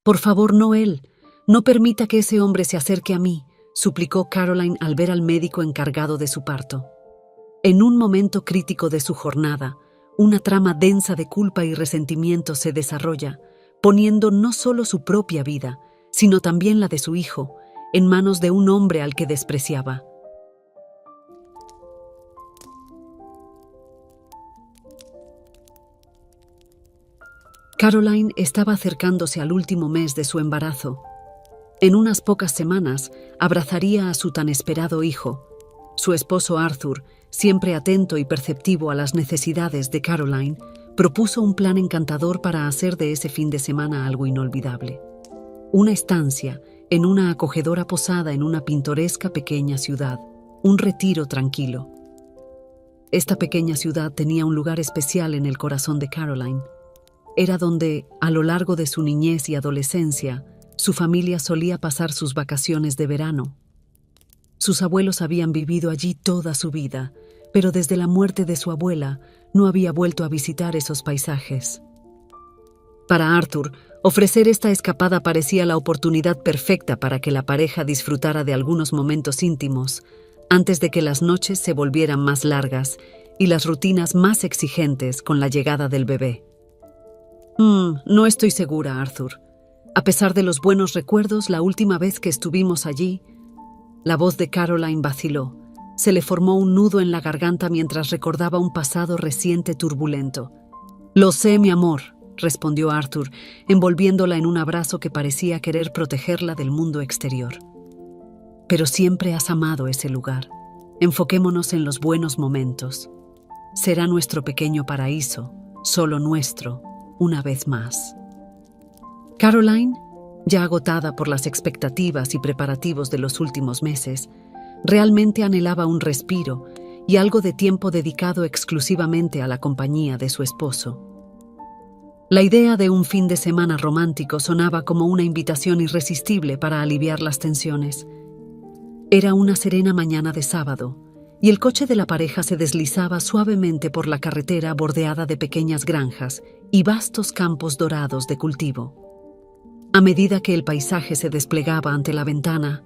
Por favor, no él. No permita que ese hombre se acerque a mí, suplicó Caroline al ver al médico encargado de su parto. En un momento crítico de su jornada, una trama densa de culpa y resentimiento se desarrolla, poniendo no solo su propia vida, sino también la de su hijo, en manos de un hombre al que despreciaba. Caroline estaba acercándose al último mes de su embarazo. En unas pocas semanas abrazaría a su tan esperado hijo. Su esposo Arthur, siempre atento y perceptivo a las necesidades de Caroline, propuso un plan encantador para hacer de ese fin de semana algo inolvidable. Una estancia en una acogedora posada en una pintoresca pequeña ciudad, un retiro tranquilo. Esta pequeña ciudad tenía un lugar especial en el corazón de Caroline. Era donde, a lo largo de su niñez y adolescencia, su familia solía pasar sus vacaciones de verano. Sus abuelos habían vivido allí toda su vida, pero desde la muerte de su abuela no había vuelto a visitar esos paisajes. Para Arthur, ofrecer esta escapada parecía la oportunidad perfecta para que la pareja disfrutara de algunos momentos íntimos, antes de que las noches se volvieran más largas y las rutinas más exigentes con la llegada del bebé. No estoy segura, Arthur. A pesar de los buenos recuerdos, la última vez que estuvimos allí, la voz de Caroline vaciló. Se le formó un nudo en la garganta mientras recordaba un pasado reciente turbulento. Lo sé, mi amor, respondió Arthur, envolviéndola en un abrazo que parecía querer protegerla del mundo exterior. Pero siempre has amado ese lugar. Enfoquémonos en los buenos momentos. Será nuestro pequeño paraíso, solo nuestro, una vez más. Caroline, ya agotada por las expectativas y preparativos de los últimos meses, realmente anhelaba un respiro y algo de tiempo dedicado exclusivamente a la compañía de su esposo. La idea de un fin de semana romántico sonaba como una invitación irresistible para aliviar las tensiones. Era una serena mañana de sábado, y el coche de la pareja se deslizaba suavemente por la carretera bordeada de pequeñas granjas y vastos campos dorados de cultivo. A medida que el paisaje se desplegaba ante la ventana,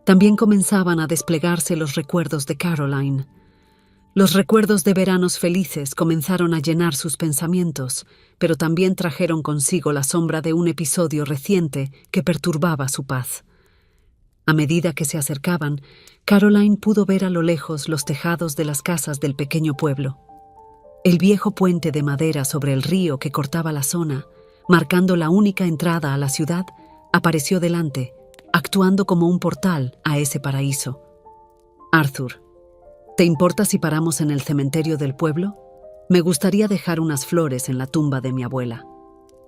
también comenzaban a desplegarse los recuerdos de Caroline. Los recuerdos de veranos felices comenzaron a llenar sus pensamientos, pero también trajeron consigo la sombra de un episodio reciente que perturbaba su paz. A medida que se acercaban, Caroline pudo ver a lo lejos los tejados de las casas del pequeño pueblo. El viejo puente de madera sobre el río que cortaba la zona, marcando la única entrada a la ciudad, apareció delante, actuando como un portal a ese paraíso. Arthur, ¿te importa si paramos en el cementerio del pueblo? Me gustaría dejar unas flores en la tumba de mi abuela,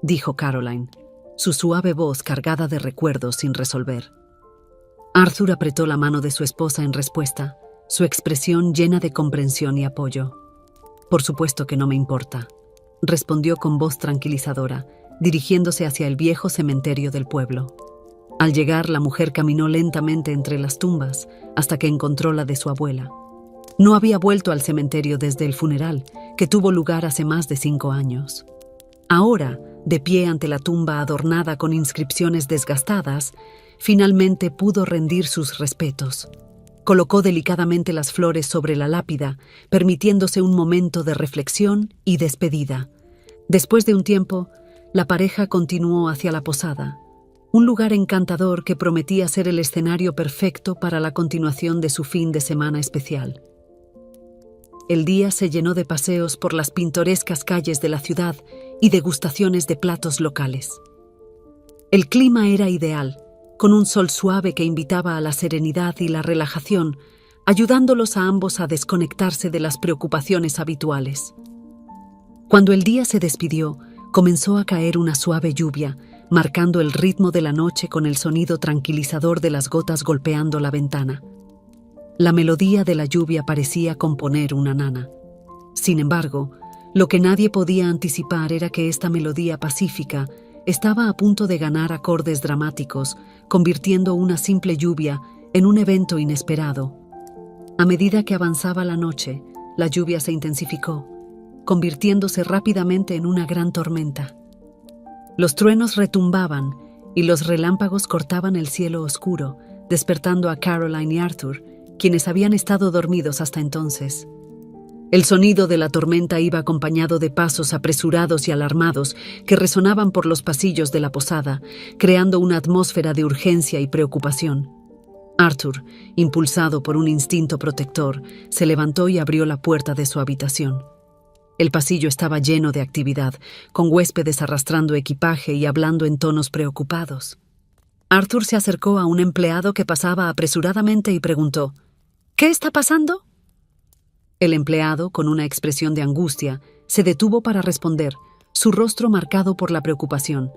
dijo Caroline, su suave voz cargada de recuerdos sin resolver. Arthur apretó la mano de su esposa en respuesta, su expresión llena de comprensión y apoyo. Por supuesto que no me importa, respondió con voz tranquilizadora, dirigiéndose hacia el viejo cementerio del pueblo. Al llegar, la mujer caminó lentamente entre las tumbas hasta que encontró la de su abuela. No había vuelto al cementerio desde el funeral, que tuvo lugar hace más de 5 años. Ahora, de pie ante la tumba adornada con inscripciones desgastadas, finalmente pudo rendir sus respetos. Colocó delicadamente las flores sobre la lápida, permitiéndose un momento de reflexión y despedida. Después de un tiempo, la pareja continuó hacia la posada, un lugar encantador que prometía ser el escenario perfecto para la continuación de su fin de semana especial. El día se llenó de paseos por las pintorescas calles de la ciudad y degustaciones de platos locales. El clima era ideal, con un sol suave que invitaba a la serenidad y la relajación, ayudándolos a ambos a desconectarse de las preocupaciones habituales. Cuando el día se despidió, comenzó a caer una suave lluvia, marcando el ritmo de la noche con el sonido tranquilizador de las gotas golpeando la ventana. La melodía de la lluvia parecía componer una nana. Sin embargo, lo que nadie podía anticipar era que esta melodía pacífica estaba a punto de ganar acordes dramáticos, convirtiendo una simple lluvia en un evento inesperado. A medida que avanzaba la noche, la lluvia se intensificó, convirtiéndose rápidamente en una gran tormenta. Los truenos retumbaban y los relámpagos cortaban el cielo oscuro, despertando a Caroline y Arthur, quienes habían estado dormidos hasta entonces. El sonido de la tormenta iba acompañado de pasos apresurados y alarmados que resonaban por los pasillos de la posada, creando una atmósfera de urgencia y preocupación. Arthur, impulsado por un instinto protector, se levantó y abrió la puerta de su habitación. El pasillo estaba lleno de actividad, con huéspedes arrastrando equipaje y hablando en tonos preocupados. Arthur se acercó a un empleado que pasaba apresuradamente y preguntó: «¿Qué está pasando?». El empleado, con una expresión de angustia, se detuvo para responder, su rostro marcado por la preocupación.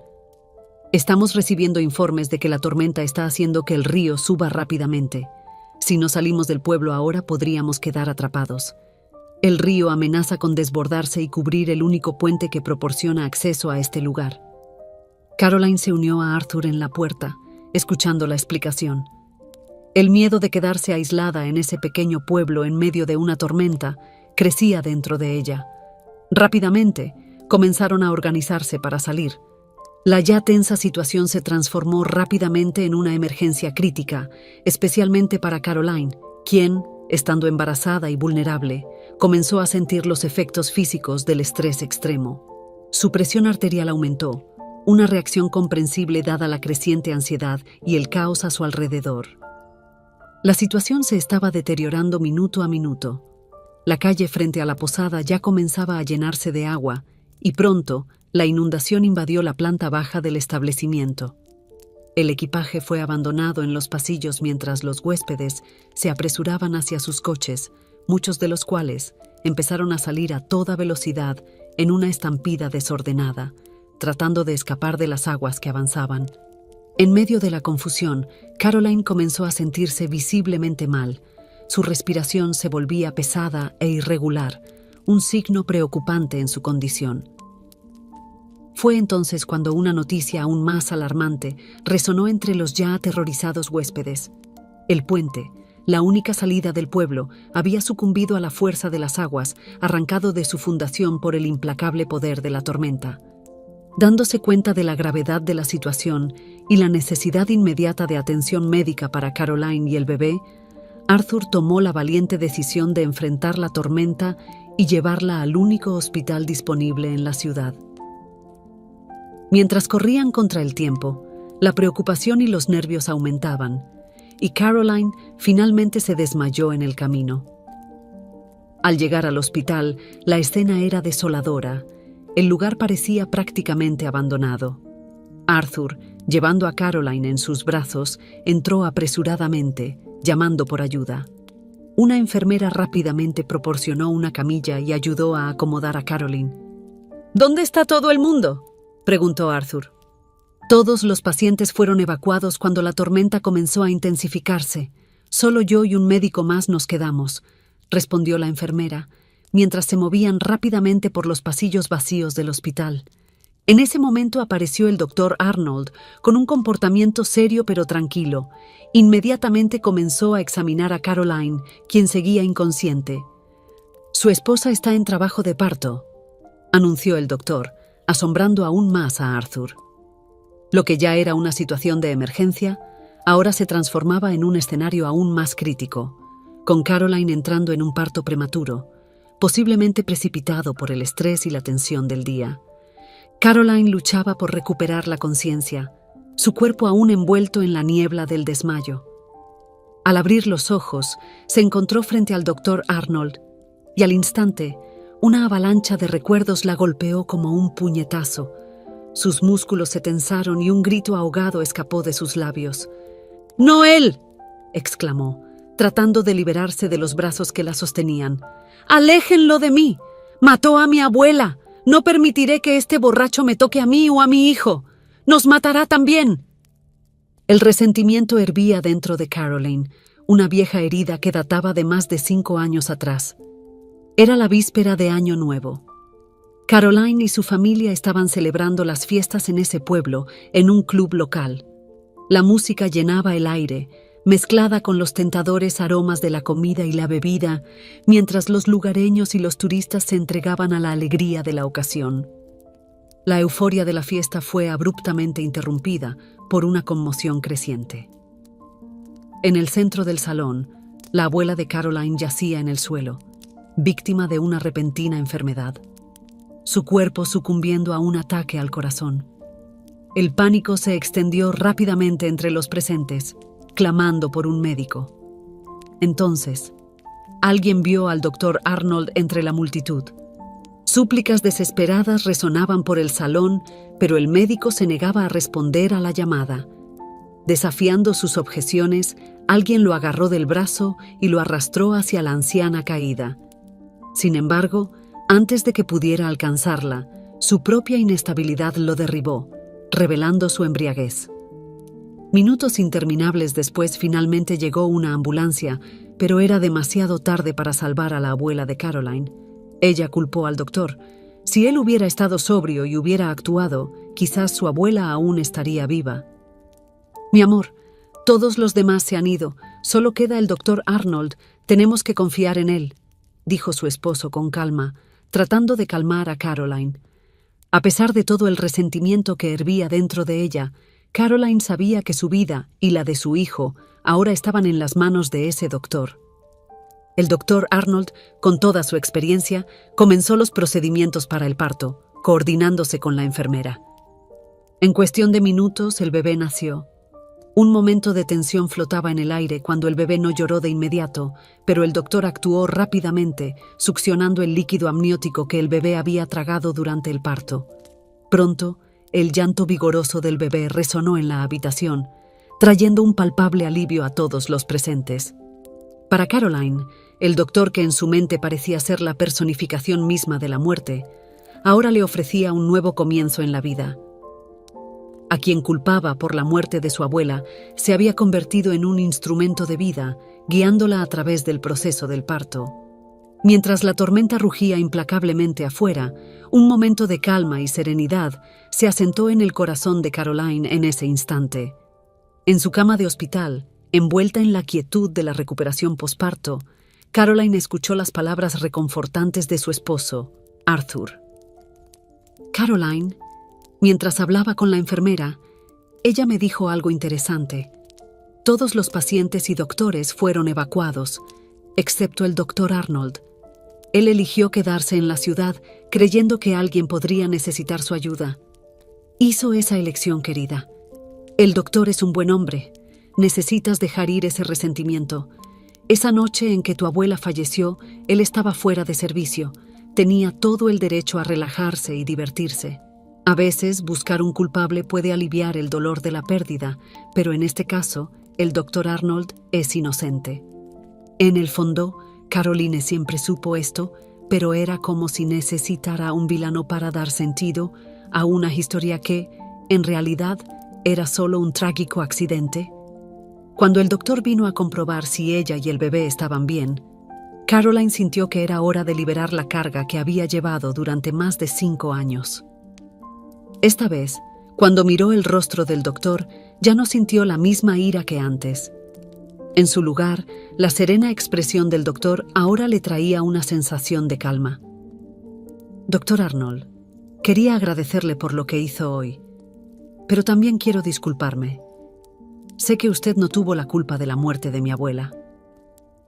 «Estamos recibiendo informes de que la tormenta está haciendo que el río suba rápidamente. Si no salimos del pueblo ahora, podríamos quedar atrapados. El río amenaza con desbordarse y cubrir el único puente que proporciona acceso a este lugar». Caroline se unió a Arthur en la puerta, escuchando la explicación. El miedo de quedarse aislada en ese pequeño pueblo en medio de una tormenta crecía dentro de ella. Rápidamente, comenzaron a organizarse para salir. La ya tensa situación se transformó rápidamente en una emergencia crítica, especialmente para Caroline, quien, estando embarazada y vulnerable, comenzó a sentir los efectos físicos del estrés extremo. Su presión arterial aumentó, una reacción comprensible dada la creciente ansiedad y el caos a su alrededor. La situación se estaba deteriorando minuto a minuto. La calle frente a la posada ya comenzaba a llenarse de agua y pronto la inundación invadió la planta baja del establecimiento. El equipaje fue abandonado en los pasillos mientras los huéspedes se apresuraban hacia sus coches, muchos de los cuales empezaron a salir a toda velocidad en una estampida desordenada, tratando de escapar de las aguas que avanzaban. En medio de la confusión, Caroline comenzó a sentirse visiblemente mal. Su respiración se volvía pesada e irregular, un signo preocupante en su condición. Fue entonces cuando una noticia aún más alarmante resonó entre los ya aterrorizados huéspedes. El puente, la única salida del pueblo, había sucumbido a la fuerza de las aguas, arrancado de su fundación por el implacable poder de la tormenta. Dándose cuenta de la gravedad de la situación y la necesidad inmediata de atención médica para Caroline y el bebé, Arthur tomó la valiente decisión de enfrentar la tormenta y llevarla al único hospital disponible en la ciudad. Mientras corrían contra el tiempo, la preocupación y los nervios aumentaban, y Caroline finalmente se desmayó en el camino. Al llegar al hospital, la escena era desoladora. El lugar parecía prácticamente abandonado. Arthur, llevando a Caroline en sus brazos, entró apresuradamente, llamando por ayuda. Una enfermera rápidamente proporcionó una camilla y ayudó a acomodar a Caroline. «¿Dónde está todo el mundo?», preguntó Arthur. «Todos los pacientes fueron evacuados cuando la tormenta comenzó a intensificarse. Solo yo y un médico más nos quedamos», respondió la enfermera, mientras se movían rápidamente por los pasillos vacíos del hospital. En ese momento apareció el doctor Arnold, con un comportamiento serio pero tranquilo. Inmediatamente comenzó a examinar a Caroline, quien seguía inconsciente. «Su esposa está en trabajo de parto», anunció el doctor, asombrando aún más a Arthur. Lo que ya era una situación de emergencia, ahora se transformaba en un escenario aún más crítico, con Caroline entrando en un parto prematuro, posiblemente precipitado por el estrés y la tensión del día. Caroline luchaba por recuperar la conciencia, su cuerpo aún envuelto en la niebla del desmayo. Al abrir los ojos, se encontró frente al doctor Arnold, y al instante, una avalancha de recuerdos la golpeó como un puñetazo. Sus músculos se tensaron y un grito ahogado escapó de sus labios. «¡No él!», exclamó, tratando de liberarse de los brazos que la sostenían. «¡Aléjenlo de mí! ¡Mató a mi abuela! No permitiré que este borracho me toque a mí o a mi hijo. ¡Nos matará también!». El resentimiento hervía dentro de Caroline, una vieja herida que databa de más de 5 años atrás. Era la víspera de Año Nuevo. Caroline y su familia estaban celebrando las fiestas en ese pueblo, en un club local. La música llenaba el aire, mezclada con los tentadores aromas de la comida y la bebida, mientras los lugareños y los turistas se entregaban a la alegría de la ocasión. La euforia de la fiesta fue abruptamente interrumpida por una conmoción creciente. En el centro del salón, la abuela de Caroline yacía en el suelo, víctima de una repentina enfermedad. Su cuerpo sucumbiendo a un ataque al corazón. El pánico se extendió rápidamente entre los presentes, clamando por un médico. Entonces, alguien vio al doctor Arnold entre la multitud. Súplicas desesperadas resonaban por el salón, pero el médico se negaba a responder a la llamada. Desafiando sus objeciones, alguien lo agarró del brazo y lo arrastró hacia la anciana caída. Sin embargo, antes de que pudiera alcanzarla, su propia inestabilidad lo derribó, revelando su embriaguez. Minutos interminables después finalmente llegó una ambulancia, pero era demasiado tarde para salvar a la abuela de Caroline. Ella culpó al doctor. Si él hubiera estado sobrio y hubiera actuado, quizás su abuela aún estaría viva. «Mi amor, todos los demás se han ido. Solo queda el doctor Arnold. Tenemos que confiar en él», dijo su esposo con calma, tratando de calmar a Caroline. A pesar de todo el resentimiento que hervía dentro de ella, Caroline sabía que su vida y la de su hijo ahora estaban en las manos de ese doctor. El doctor Arnold, con toda su experiencia, comenzó los procedimientos para el parto, coordinándose con la enfermera. En cuestión de minutos, el bebé nació. Un momento de tensión flotaba en el aire cuando el bebé no lloró de inmediato, pero el doctor actuó rápidamente, succionando el líquido amniótico que el bebé había tragado durante el parto. Pronto, el llanto vigoroso del bebé resonó en la habitación, trayendo un palpable alivio a todos los presentes. Para Caroline, el doctor, que en su mente parecía ser la personificación misma de la muerte, ahora le ofrecía un nuevo comienzo en la vida. A quien culpaba por la muerte de su abuela, se había convertido en un instrumento de vida, guiándola a través del proceso del parto. Mientras la tormenta rugía implacablemente afuera, un momento de calma y serenidad se asentó en el corazón de Caroline en ese instante. En su cama de hospital, envuelta en la quietud de la recuperación posparto, Caroline escuchó las palabras reconfortantes de su esposo, Arthur. «Caroline», mientras hablaba con la enfermera, ella me dijo algo interesante. Todos los pacientes y doctores fueron evacuados, excepto el doctor Arnold. Él eligió quedarse en la ciudad creyendo que alguien podría necesitar su ayuda. Hizo esa elección, querida. El doctor es un buen hombre. Necesitas dejar ir ese resentimiento. Esa noche en que tu abuela falleció, él estaba fuera de servicio. Tenía todo el derecho a relajarse y divertirse. A veces, buscar un culpable puede aliviar el dolor de la pérdida, pero en este caso, el doctor Arnold es inocente. En el fondo, Caroline siempre supo esto, pero era como si necesitara un villano para dar sentido a una historia que, en realidad, era solo un trágico accidente. Cuando el doctor vino a comprobar si ella y el bebé estaban bien, Caroline sintió que era hora de liberar la carga que había llevado durante más de 5 años. Esta vez, cuando miró el rostro del doctor, ya no sintió la misma ira que antes. En su lugar, la serena expresión del doctor ahora le traía una sensación de calma. «Doctor Arnold, quería agradecerle por lo que hizo hoy, pero también quiero disculparme. Sé que usted no tuvo la culpa de la muerte de mi abuela».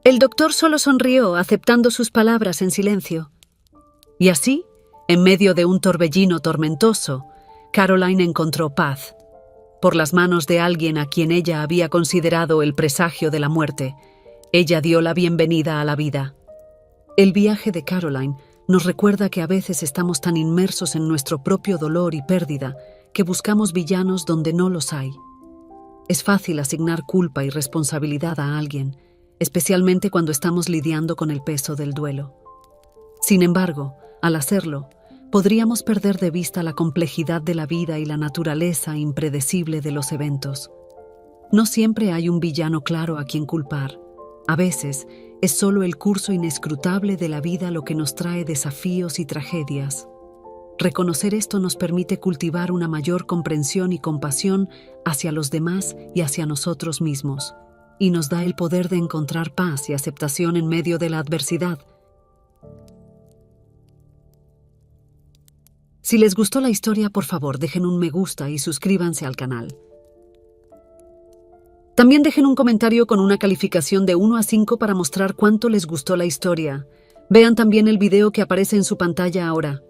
El doctor solo sonrió, aceptando sus palabras en silencio. Y así, en medio de un torbellino tormentoso, Caroline encontró paz. Por las manos de alguien a quien ella había considerado el presagio de la muerte, ella dio la bienvenida a la vida. El viaje de Caroline nos recuerda que a veces estamos tan inmersos en nuestro propio dolor y pérdida que buscamos villanos donde no los hay. Es fácil asignar culpa y responsabilidad a alguien, especialmente cuando estamos lidiando con el peso del duelo. Sin embargo, al hacerlo, podríamos perder de vista la complejidad de la vida y la naturaleza impredecible de los eventos. No siempre hay un villano claro a quien culpar. A veces, es solo el curso inescrutable de la vida lo que nos trae desafíos y tragedias. Reconocer esto nos permite cultivar una mayor comprensión y compasión hacia los demás y hacia nosotros mismos, y nos da el poder de encontrar paz y aceptación en medio de la adversidad. Si les gustó la historia, por favor, dejen un me gusta y suscríbanse al canal. También dejen un comentario con una calificación de 1 a 5 para mostrar cuánto les gustó la historia. Vean también el video que aparece en su pantalla ahora.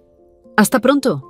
¡Hasta pronto!